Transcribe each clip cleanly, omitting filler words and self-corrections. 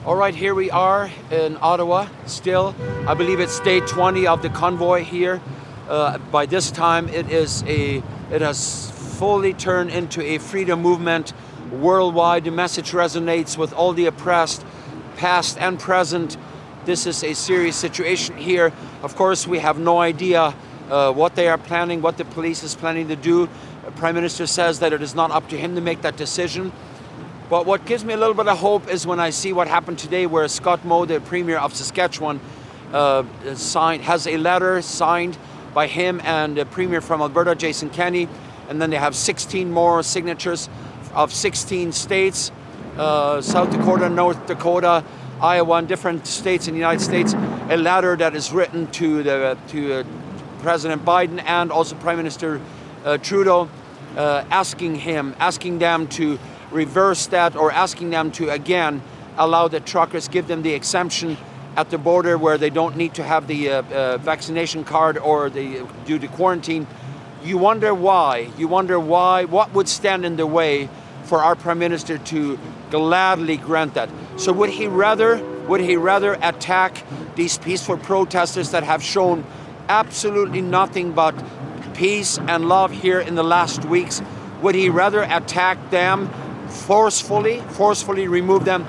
All right, here we are in Ottawa still. I believe it's day 20 of the convoy here. By this time, it has fully turned into a freedom movement worldwide. The message resonates with all the oppressed, past and present. This is a serious situation here. Of course, we have no idea what they are planning, what the police is planning to do. The Prime Minister says that it is not up to him to make that decision. But what gives me a little bit of hope is when I see what happened today, where Scott Moe, the Premier of Saskatchewan, has a letter signed by him and the Premier from Alberta, Jason Kenney, and then they have 16 more signatures of 16 states, South Dakota, North Dakota, Iowa, and different states in the United States, a letter that is written to President Biden and also Prime Minister Trudeau, asking them to reverse that, or asking them to again allow the truckers, give them the exemption at the border where they don't need to have the vaccination card or due to quarantine. You wonder why. You wonder why. What would stand in the way for our Prime Minister to gladly grant that? So would he rather attack these peaceful protesters that have shown absolutely nothing but peace and love here in the last weeks? Would he rather attack them, forcefully remove them,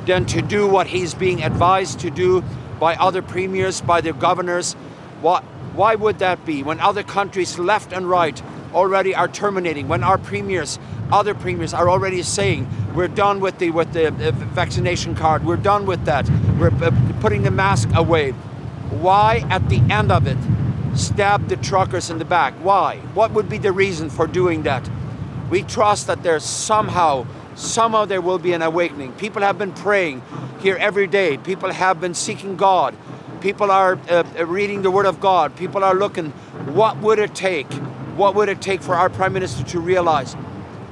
than to do what he's being advised to do by other premiers, by the governors? Why would that be? When other countries left and right already are terminating, when our premiers, other premiers are already saying, we're done with the vaccination card, we're done with that, we're putting the mask away. Why, at the end of it, stab the truckers in the back? Why? What would be the reason for doing that? We trust that there's somehow there will be an awakening. People have been praying here every day. People have been seeking God. People are reading the Word of God. People are looking, what would it take? What would it take for our Prime Minister to realize?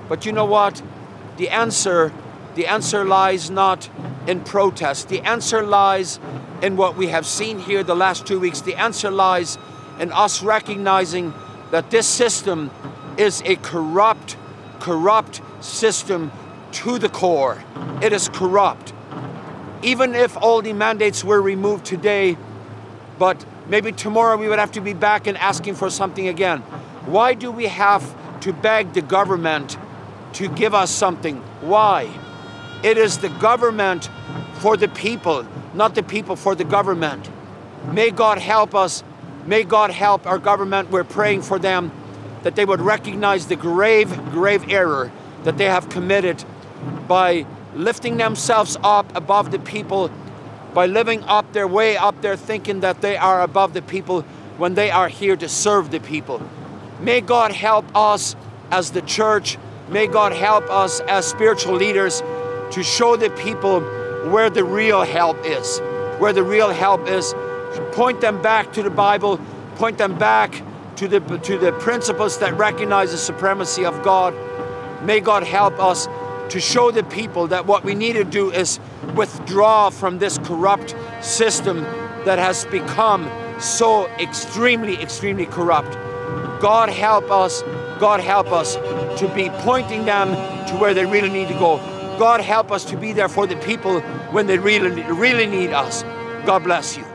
But you know what? The answer lies not in protest. The answer lies in what we have seen here the last 2 weeks. The answer lies in us recognizing that this system is a corrupt system to the core. It is corrupt. Even if all the mandates were removed today, but maybe tomorrow we would have to be back and asking for something again. Why do we have to beg the government to give us something? Why? It is the government for the people, not the people for the government. May God help us. May God help our government. We're praying for them, that they would recognize the grave error that they have committed by lifting themselves up above the people, by living up their way up there, thinking that they are above the people when they are here to serve the people. May God help us as the church. May God help us as spiritual leaders to show the people where the real help is. Where the real help is. Point them back to the Bible. Point them back to the principles that recognize the supremacy of God. May God help us to show the people that what we need to do is withdraw from this corrupt system that has become so extremely corrupt. God help us to be pointing them to where they really need to go. God help us to be there for the people when they really need us. God bless you.